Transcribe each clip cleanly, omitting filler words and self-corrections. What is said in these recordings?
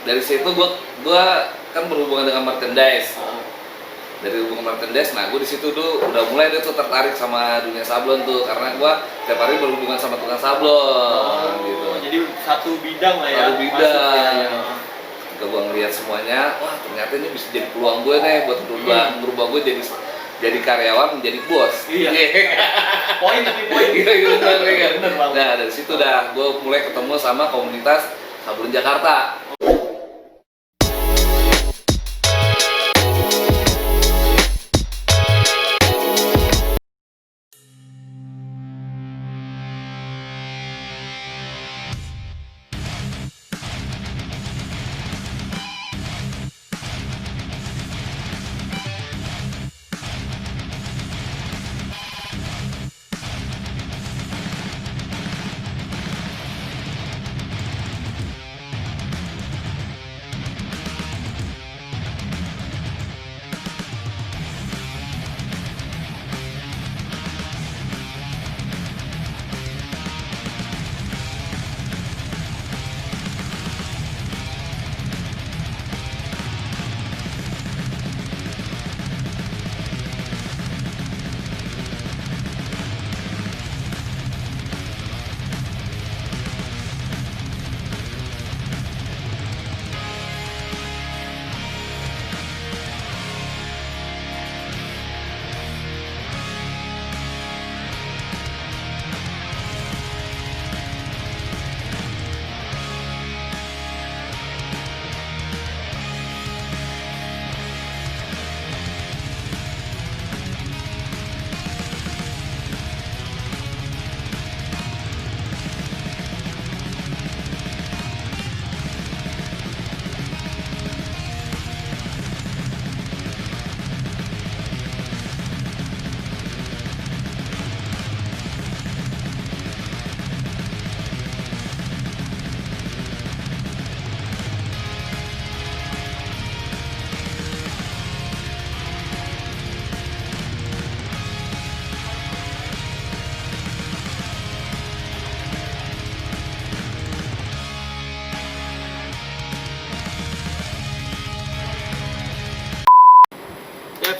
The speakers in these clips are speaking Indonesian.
dari situ gua kan berhubungan dengan merchandise. Dari hubungan merchandise, nah gue di situ tuh udah mulai tuh tertarik sama dunia sablon tuh, karena gue tiap hari berhubungan sama tukang sablon gitu. Jadi satu bidang lah ya. Satu bidang. Ketika gue ngeliat semuanya, wah ternyata ini bisa jadi peluang gue nih buat berubah gue jadi karyawan menjadi bos. Iya. Poin. Iya. Nah dari situ dah gue mulai ketemu sama komunitas sablon Jakarta.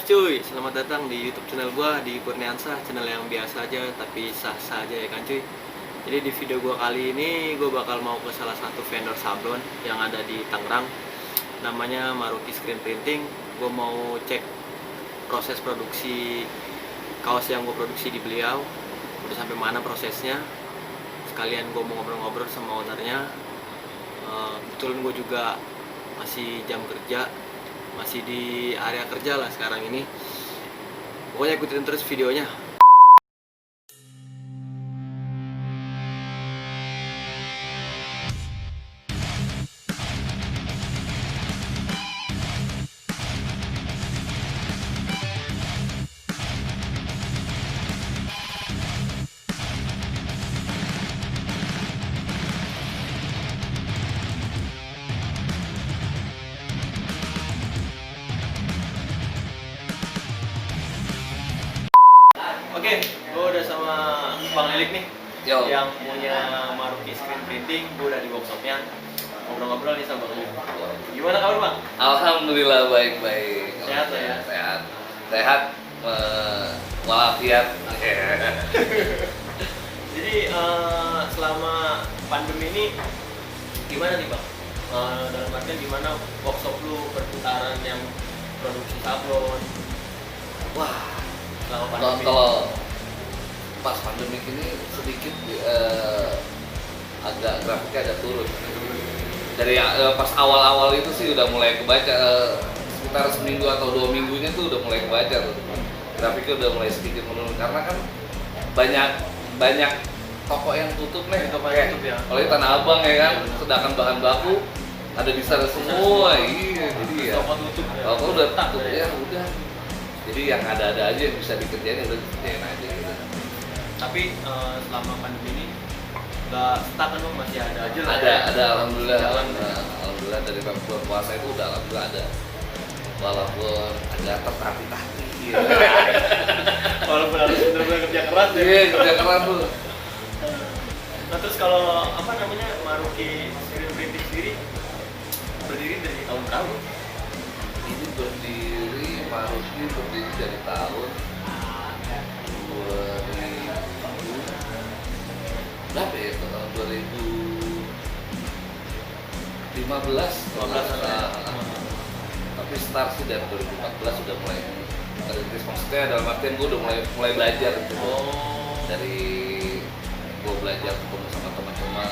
Cuy, selamat datang di YouTube channel gua di Kurniansah, channel yang biasa aja tapi sah-sah aja ya kan cuy. Jadi di video gua kali ini gua bakal mau ke salah satu vendor sablon yang ada di Tangerang, namanya Maruki Screen Printing. Gua mau cek proses produksi kaos yang gua produksi di beliau, udah sampai mana prosesnya. Sekalian gua mau ngobrol-ngobrol sama ownernya. Kebetulan gua juga masih jam kerja, masih di area kerja lah sekarang ini. Pokoknya ikutin terus videonya. Oke, gue udah sama Bang Elik nih. Yo. Yang punya Maruki Screen Printing. Gue udah di workshopnya. Ngobrol-ngobrol nih sama Bang Elik. Gimana kabar Bang? Alhamdulillah baik-baik. Sehat ya? Sehat walafiat. Jadi selama pandemi ini gimana nih Bang? Dalam artian gimana workshop lu berputaran yang produksi sablon? Wah, Selama pandemi. kalau pas pandemi ini sedikit agak grafiknya agak turun. Dari pas awal-awal itu sih udah mulai kebaca, sekitar seminggu atau 2 minggunya tuh udah mulai kebaca tuh. Grafiknya udah mulai sedikit menurun karena kan banyak toko yang tutup nih, Toko kayak tutup ya. kalau di Tanah Abang ya kan, sedangkan bahan baku ada di sana semua. Iya, jadi ya. Toko tutup ya. Kalau udah tutup ya. ya udah. Jadi yang ada-ada aja yang bisa dikerjain udah dikerjain aja gitu. Tapi selama pandemi ini nggak stuck kan Bang, masih ada aja lah. Ada alhamdulillah. Jalan. Alhamdulillah dari bulan puasa itu udah alhamdulillah ada. Walaupun agak tertati-tati gitu. Walaupun harus benar-benar kerja keras ya. Iya, kerja keras tuh. Nah terus kalau apa namanya Maruki Screen Printing sendiri berdiri tahun? Ini berdiri, Maruti berdiri dari tahun 2000 berapa ya? Tahun 2015 ada. tapi start sih dari 2014 udah mulai ngerintis, maksudnya dalam artian gue udah mulai belajar gitu. Dari gue belajar ketemu sama teman-teman,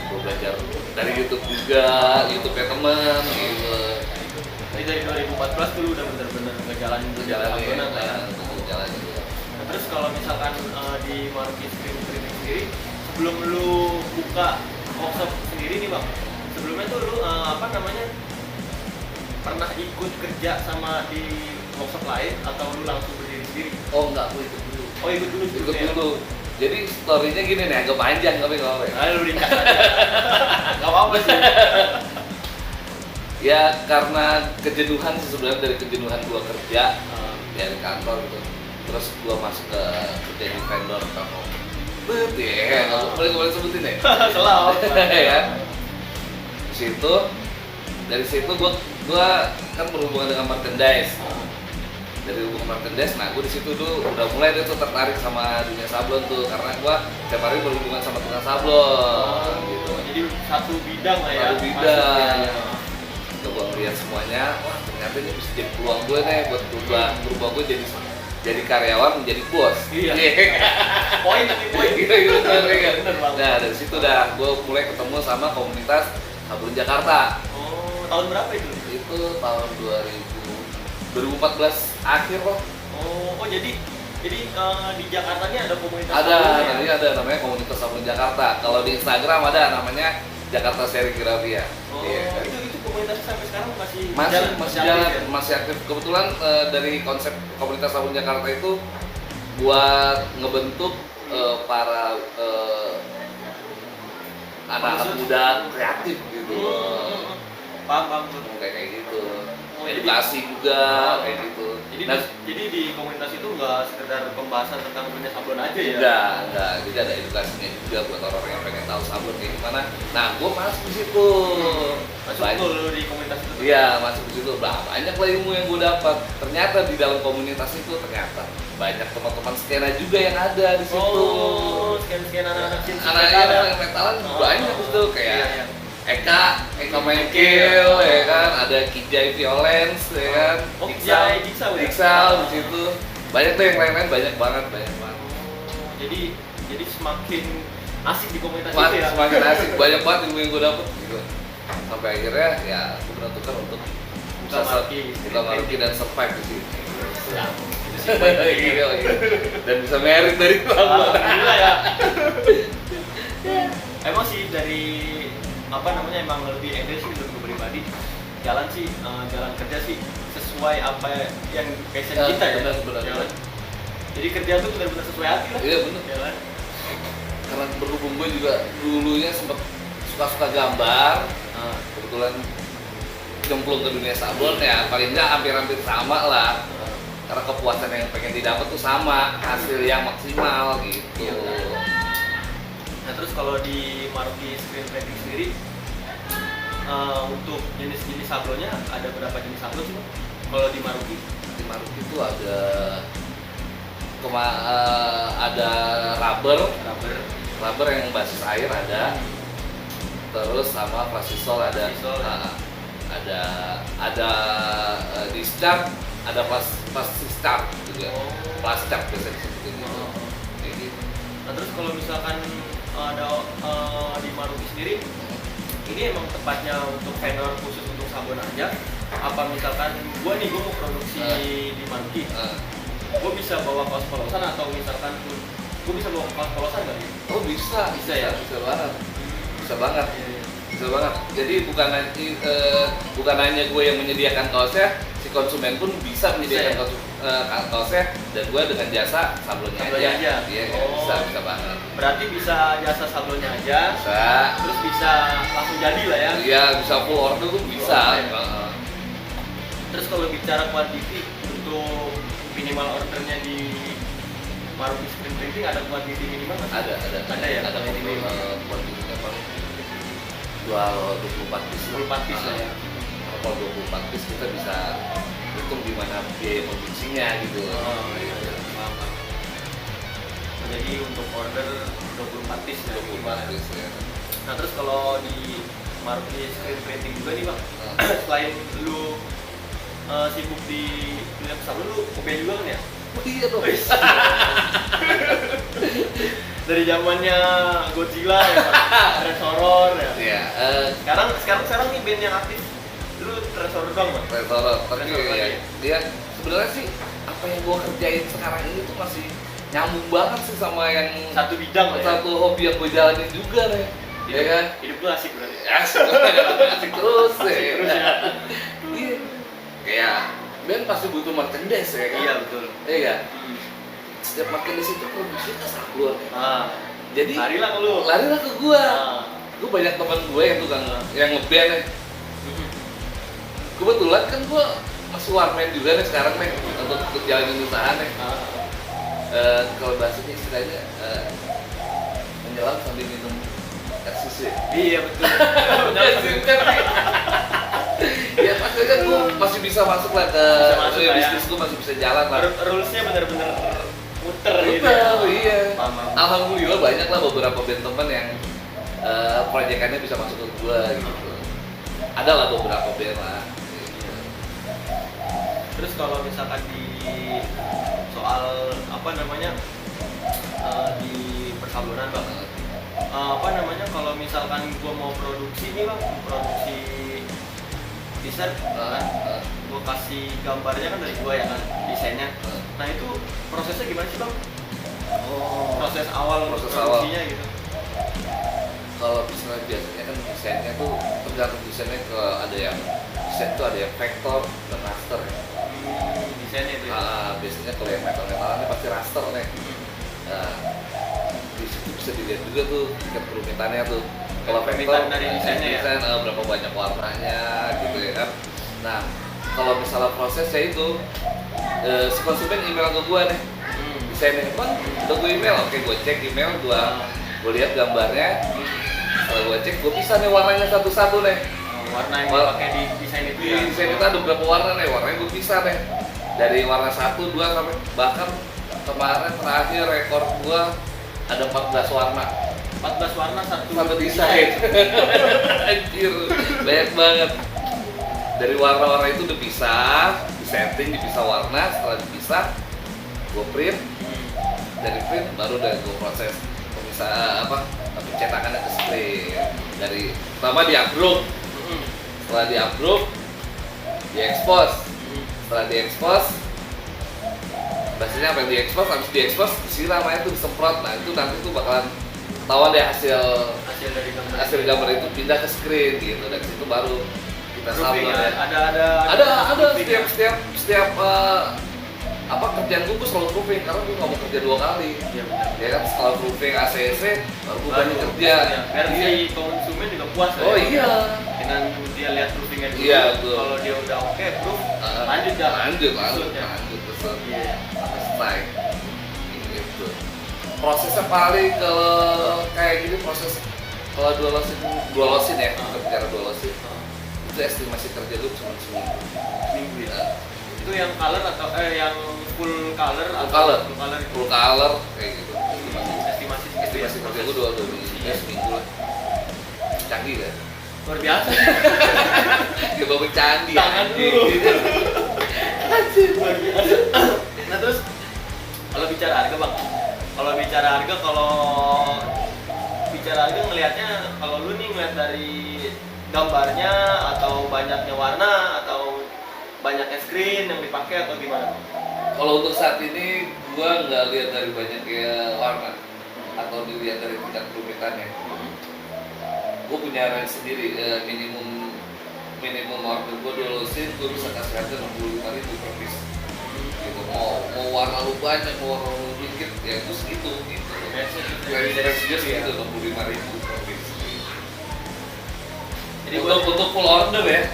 gue belajar dari YouTube juga, YouTube-nya teman gitu. Jadi dari 2014 dulu udah bener-bener ngejalanin Jalanin ya. jalanin. Nah, terus kalau misalkan di Maruti Screen Printing sendiri, sebelum lu buka workshop sendiri nih bang, sebelumnya tuh lu pernah ikut kerja sama di workshop lain atau lu langsung berdiri sendiri? Oh enggak, gue ikut dulu. Oh ikut dulu Ikut ya? dulu. Jadi story-nya gini nih, agak panjang tapi nggak apa-apa ya. Nah, lu ringkas aja. Gak apa-apa sih. Ya karena kejenuhan sih sebenarnya, dari kejenuhan gua kerja dari kantor gitu. Terus gua masuk ke kerja di vendor kamu. Betul ya, boleh sebutin ya. Selalu. Ya. Dari situ gua kan berhubungan dengan merchandise. Dari hubungan merchandise, nah gue di situ tuh udah mulai tuh tertarik sama dunia sablon tuh, karena gue tiap hari berhubungan sama tukang sablon gitu. Jadi satu bidang lah ya. Satu bidang. Gue ngeliat semuanya, wah ternyata ini bisa jadi peluang gue nih buat berubah gue jadi karyawan menjadi bos. Iya. Poin. Gitu. Nah dari situ dah gue mulai ketemu sama komunitas sablon Jakarta. Oh, tahun berapa itu? Itu tahun 2014 akhir loh. Oh jadi di Jakarta ini ada komunitas Ada, sablon ya? nanti ada namanya komunitas sablon Jakarta. Kalau di Instagram ada namanya Jakarta Serigrafia. Oh, Iya. itu komunitasnya sampai sekarang masih jalan, ya? masih aktif. Kebetulan dari konsep komunitas sablon Jakarta itu buat ngebentuk para anak-anak muda kreatif gitu. Paham. Kayak gitu. Oh, Edukasi juga kayak gitu. Jadi di komunitas itu nggak sekedar pembahasan tentang dunia sablon aja ya? Enggak. Jadi ada edukasinya juga buat orang-orang yang pengen tahu sablon kayak gimana. Nah, gue masuk di situ. Masuk tuh di komunitas itu? Iya, masuk di situ. Banyak lah ilmu yang gue dapat. Ternyata di dalam komunitas itu banyak teman-teman skena juga yang ada di situ. Oh, skena anak-anak cinta. Anak-anak metalan banyak di situ kayak Eka Mekil, ya kan, ada Kijai Violence, ya kan, Diksal di situ, banyak tuh yang lain-lain, banyak banget. Jadi semakin asik di komunitas itu ya? Semakin asik, banyak banget ilmu yang gue dapet gitu. Sampai akhirnya ya aku menentukan untuk buka Maruti dan survive di sini. Iya. Dan bisa merit dari lama. Gila ya. Emang sih dari emang lebih enjoy sih menurut gue pribadi. Jalan kerja sih sesuai apa yang passion kita ya. Benar. Jadi kerja tuh benar-benar sesuai hati lah. Iya benar. Jalan. Karena berhubung gue juga dulunya sempat suka gambar. Kebetulan cemplung ke dunia sablon ya, paling nggak hampir sama lah. Karena kepuasan yang pengen didapat tuh sama, hasil yang maksimal gitu. Nah terus kalau di Maruti Screen Printing sendiri, untuk jenis-jenis sablonnya ada berapa jenis sablon sih? Kalau di Maruti Itu ada rubber yang basis air ada, terus sama plastisol ada. Ada discharge, ada plastistar juga. Plastic biasanya disebutnya gitu. Kayak gitu. Nah terus kalau misalkan ada di Maruti sendiri, ini emang tempatnya untuk vendor khusus untuk sablon aja? Apa misalkan gua mau produksi di Maruti, gua bisa bawa kaos polosan atau misalkan gua bisa bawa kaos polosan nggak? Oh bisa ya? Bisa banget. Jadi bukan hanya gue yang menyediakan kaosnya, si konsumen pun bisa menyediakan kaosnya, dan gue dengan jasa sablonnya aja. Iya, bisa banget. Berarti bisa jasa sablonnya aja. Bisa. Terus bisa langsung jadi lah ya? Iya, bisa full order tuh bisa. Terus kalau bicara kuantiti untuk minimal ordernya di Maruti Screen Printing, ada kuantiti minimal nggak? Ada ya. Ada kuantitinya paling jual 24 piece. 24 piece lah ya. kalau 24 piece kita bisa hitung di mana biaya produksinya gitu. Oh iya, paham. Jadi untuk order 24 piece ya. 24 piece ya. Nah terus kalau di Maruti screen printing juga nih bang, selain lu sibuk di dunia pesawat, lu kopi juga kan ya? Oh iya dong. Dari zamannya Godzilla ya, Resoror ya. Iya. Sekarang nih band yang aktif, lu Resoror doang bang? Restoran, tapi Restoran ya, lagi. dia sebenarnya sih apa yang gua kerjain sekarang ini tuh masih nyambung banget sih sama yang Satu bidang lah ya. satu hobi yang gue jalanin juga nih. Ya kan? Hidup lu asik berarti. Asik terus ya. Terus ya. Iya. Kayak band pasti butuh merchandise ya kan? Iya betul. Iya. Setiap merchandise itu produksinya kan sablon. Nah, Jadi larilah ke lu. larilah ke gua. Nah. Gue banyak teman gue yang tukang yang ngeband ya. Kebetulan kan gua masih warman juga nih sekarang nih untuk jalanin usaha nih. Kalau bahasanya istilahnya menyelam sambil minum es susu. Iya betul. Ya pasti kan gue masih bisa masuk lah ke masuk lah ya. bisnis gue masih bisa jalan lah. Rulesnya bener-bener muter gitu. Betul, iya. Paham. Alhamdulillah banyak lah beberapa band teman yang proyekannya bisa masuk ke gue gitu. Ada lah beberapa band lah. Terus kalau misalkan di soal apa namanya di persablonan bang, apa namanya kalau misalkan gua mau produksi nih bang, produksi desain kan, gua kasih gambarnya kan dari gua ya kan, desainnya. Nah itu prosesnya gimana sih bang? Proses awal produksinya gitu. Kalau misalnya biasanya kan desainnya tuh tergantung desainnya ke ada yang desain tuh ada yang vektor dan raster ya. Desainnya itu ya. Biasanya kalau yang metal-metalannya pasti raster nih. Nah, di situ bisa dilihat juga tuh tingkat kerumitannya tuh. Kalau Kerumitan vektor dari desainnya ya? desain, berapa banyak warnanya gitu ya kan. Nah, kalau misalnya prosesnya itu si konsumen email ke gua nih. Desainnya bang, udah gue email, oke gue cek email, gue lihat gambarnya. Kalau gue cek, gue bisa nih warnanya satu-satu nih. Warna yang dipakai di desain itu ya. Di desain itu ada beberapa warna nih, warnanya gue bisa nih. Dari warna 1, 2 sampai bahkan kemarin terakhir rekor gue ada 14 warna. 14 warna Satu desain. Anjir, banyak banget. Dari warna-warna itu dipisah, disetting, dipisah warna, setelah dipisah, gue print. Dari print baru udah gue proses pemisah pencetakannya ke screen. Dari pertama di upload, setelah di upload, diekspos. Setelah diekspos, biasanya apa yang diekspos, habis diekspos disiram aja tuh disemprot. Nah itu nanti tuh bakalan ketahuan deh hasil dari gambar itu pindah ke screen gitu. Dan situ baru kita sablon ya. Ada setiap kerjaan gue selalu proofing karena gue nggak mau kerja 2 kali. Iya benar. Ya kan setelah proofing ACC baru gue banyak kerja. Biar si konsumen juga puas. Oh ya. iya. Dengan dia lihat proofingnya dulu. Iya, betul. Kalau dia udah oke, proof, lanjut dah. Lanjut ya. pesan. Iya. Selesai. Gitu. Prosesnya paling kalau kayak gini proses kalau dua losin ya, kita bicara 2 losin. Itu estimasi kerja lu cuma seminggu ya. Itu yang color atau yang full color Full color kayak gitu. estimasi Kerja gue 2 minggu seminggu lah. Canggih kan? luar biasa. Ya bawa canggih. Tangan dulu. Anjir. Luar biasa. Nah terus kalau bicara harga bang, kalau bicara harga ngelihatnya, kalau lu nih ngeliat dari gambarnya atau banyaknya warna atau banyaknya screen yang dipakai atau gimana? Kalau untuk saat ini gua nggak lihat dari banyaknya warna atau dilihat dari tingkat kerumitannya. Gua punya range sendiri, minimum order gua 2 losin, gua bisa kasih harga 65.000 per piece. Gitu. Mau warna lu banyak, mau warna lu dikit, ya itu segitu gitu. Range dia segitu 65.000 per piece. Jadi untuk full order ya.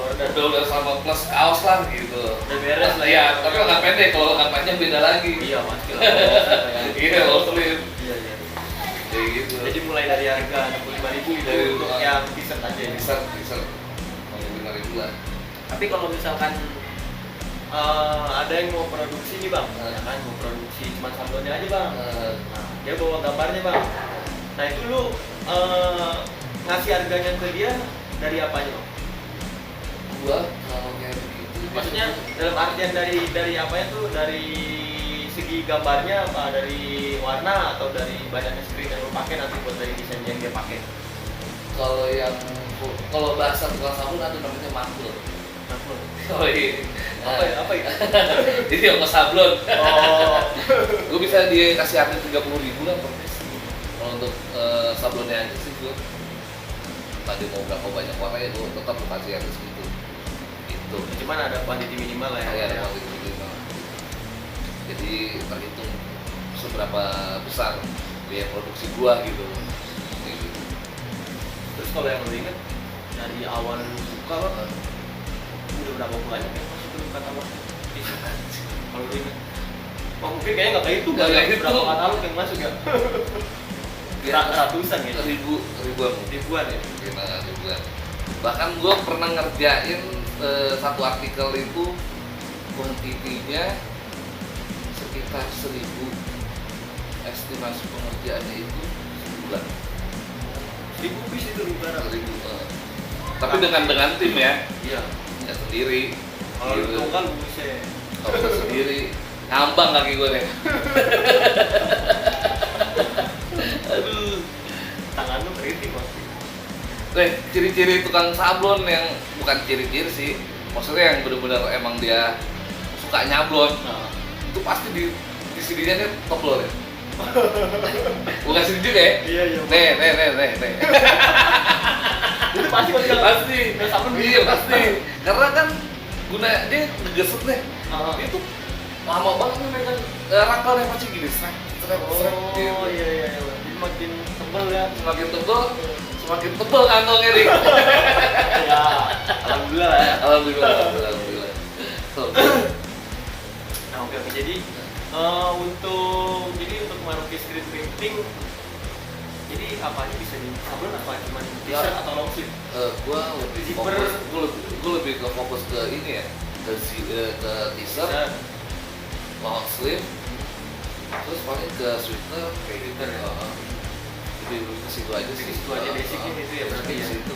Udah sama plus kaos lah gitu. Udah beres lah ya. Tapi nggak pendek, kalau nggak panjang beda lagi. Iya mas. Iya low sleeve. Iya. Kayak gitu. Jadi mulai dari harga 65.000 itu untuk yang t-shirt aja ya. T-shirt 65.000 gitulah. Tapi kalau misalkan ada yang mau produksi nih bang, ya kan mau produksi cuma sablonnya aja bang. Nah, dia bawa gambarnya bang. Nah itu lu ngasih harganya ke dia dari apanya bang? Gua kalau kayak begitu Maksudnya dalam artian dari apanya tuh, dari segi gambarnya apa, dari warna atau dari banyaknya screen yang lu pakai nanti buat dari desain yang dia pakai? kalau bahasa tukang sabun ada namanya makhluk. Oh iya. Apa ya? Jadi yang sablon. Oh. Gue bisa dia kasih harga 30.000 lah per piece. Kalau untuk sablonnya aja sih gue. Tadi mau berapa banyak warna ya gue tetap kasih harga segitu. Itu. Cuman ada quantity minimal lah ya. Saya ada quantity minimal. Jadi terhitung seberapa besar biaya produksi gua gitu. Terus kalau yang lu inget dari awal lu buka bang, udah berapa banyak yang masuk ke katalog? Kalau lu inget, mungkin kayaknya nggak kayak itu, Nggak kayak itu. berapa katalog yang masuk ya? Ratusan ya? Ribuan ya? ribuan. Bahkan gua pernah ngerjain satu artikel itu kuantitinya sekitar 1.000, estimasi pengerjaannya itu sebulan. 1.000 piece itu lebaran. 1.000. Tapi dengan tim ya, Iya. nggak sendiri. Kalau lu Gitu. tunggal buset. Kalau gua sendiri ngambang kaki gue nih. Aduh. Tangan lu keriting pasti. Ciri-ciri tukang sablon yang bukan ciri-ciri sih, maksudnya yang benar-benar emang dia suka nyablon, Nah. itu pasti di sininya nih tebel ya. Bukan sini juga ya. Iya. Nih. Itu pasti Pasti. sablon Iya pasti. Karena kan guna dia ngegesek nih. Ah. Itu lama banget nih megang rangkalnya masih gini, seret gitu. Oh iya. Jadi makin tebal ya. Semakin tebel kantongnya nih. Ya, alhamdulillah lah ya. Alhamdulillah. Tuh. Nah, oke. Jadi untuk Maruki screen printing, jadi apa aja bisa di sablon apa cuma t-shirt atau long sleeve? Gua lebih Zipper. gua lebih ke fokus ke ini ya, ke t-shirt, long sleeve, terus paling ke sweater kayak gitu ya. Lebih ke situ aja sih. Itu aja basicnya itu ya berarti ya. Itu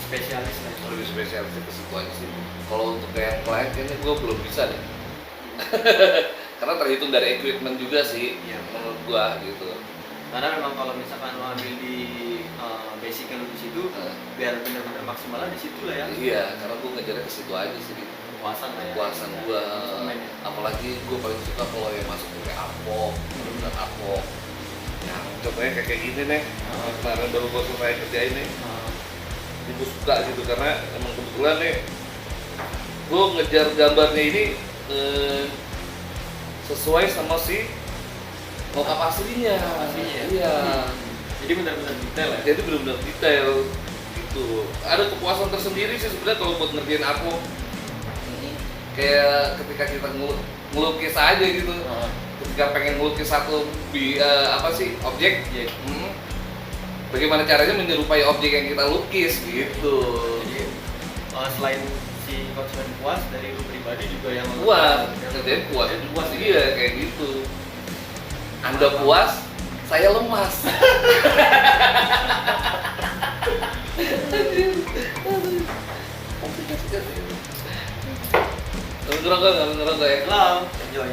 Spesialis lah itu. lebih spesialis ke situ aja sih. Kalau untuk kayak klien kayaknya gua belum bisa deh. Karena terhitung dari equipment juga sih, Iya. menurut gua gitu. Karena memang kalau misalkan lo ambil di basicnya lo di situ, biar benar-benar maksimal di situ lah ya. Iya, karena gua ngejarnya ke situ aja sih. Puasan lah ya. Puasan gua, Konsumen ya. apalagi gua paling suka kalau yang masuk ke apok, benar apok. Yang contohnya kayak gini nih, kemarin baru gua selesai kerjain nih. Ini gua suka gitu karena emang kebetulan nih, gua ngejar gambarnya ini sesuai sama si mockup aslinya. Aslinya ya? Iya. Jadi benar-benar detail ya. Jadi benar-benar detail gitu. Ada kepuasan tersendiri sih sebenarnya kalau buat ngerjain apok. Kayak ketika kita ngelukis aja gitu. Ketika pengen ngelukis satu objek, bagaimana caranya menyerupai objek yang kita lukis gitu. Jadi selain si konsumen puas, dari lu pribadi juga yang Puas, ngerjain puas, puas iya kayak gitu. Anda puas, saya lemas. Ngerokok ya? Selalu enjoy.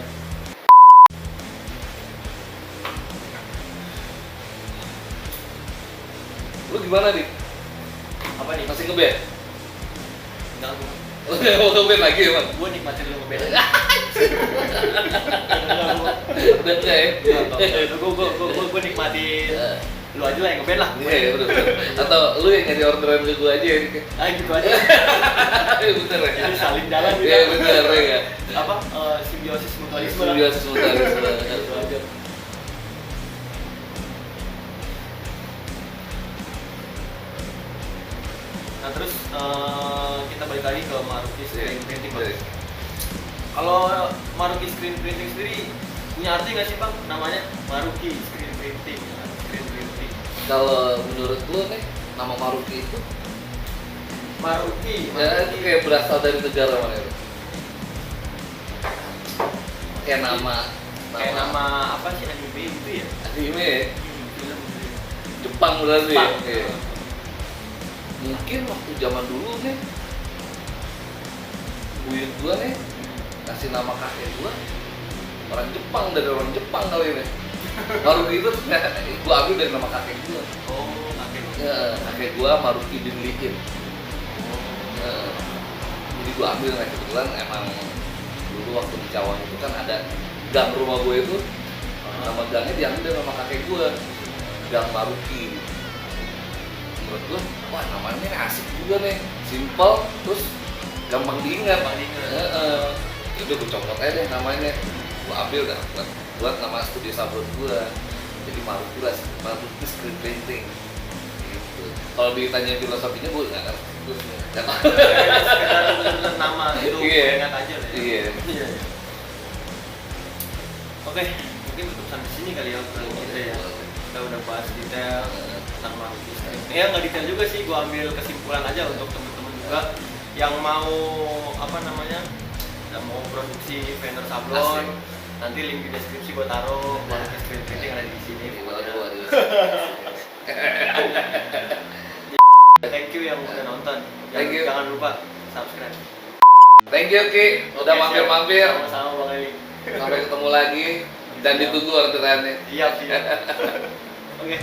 Lu gimana nih? Apa nih? Masih ngeband? Enggak, Mau ngeband lagi emang? gue nikmatin dulu ngeband. Udah enggak ya? Gue nikmatin lu aja lah yang ngeband lah. Iya ya bener. Atau lu yang nyari orderan ke gua aja ya? Gitu aja. Bener ya? Jadi saling jalan gitu. Iya bener ya. Apa simbiosis mutualisme lah. Simbiosis mutualisme. Gitu aja. Nah terus kita balik lagi ke Maruki screen printing bang. Kalau Maruki screen printing sendiri punya arti nggak sih bang namanya Maruki screen printing? Screen printing. Kalau menurut lu nih nama Maruki itu Maruti. Ya itu kayak berasal dari negara mana itu? Kayak nama apa sih anime itu ya? anime ya? Film Jepang berarti ya? Jepang. Iya. Mungkin waktu zaman dulu nih buyut gua nih kasih nama kakek gua orang Jepang, dari orang Jepang kali ini. Maruti itu gua ambil dari nama kakek gua. Oh, kakek. Ya, kakek gua Maruti Dinlikin. Ya, jadi gua ambil, nah kebetulan emang dulu waktu di Cawang itu kan ada gang rumah gue itu, nama gangnya diambil dari nama kakek gua, Gang Maruti. Menurut gua, wah namanya asik juga nih, simple, terus gampang diingat. Udah gue copot aja deh namanya, gue ambil dah buat nama studio sablon gue, jadi Maruti lah, Maruti Screen Painting gitu. Kalau ditanya filosofinya gue nggak ngerti, nggak tahu. Sekedar nama itu Iya. ingat aja lah ya. Iya. Iya. Oke, mungkin untuk sampai sini kali ya obrolan kita ya. Kita udah bahas detail tentang Maruti Screen Painting. Ya nggak detail juga sih, gue ambil kesimpulan aja untuk teman-teman juga yang mau apa namanya, yang mau produksi vendor sablon. Asik. Nanti link di deskripsi gue taruh. Maruti Screen Painting ada di sini. Waduh. Thank you yang udah nonton. Thank you. Jangan lupa subscribe. Thank you Ki, udah Oke, mampir-mampir. siap. Sama-sama Bang Eli. Sampai ketemu lagi dan ditunggu orderannya. Siap. Oke.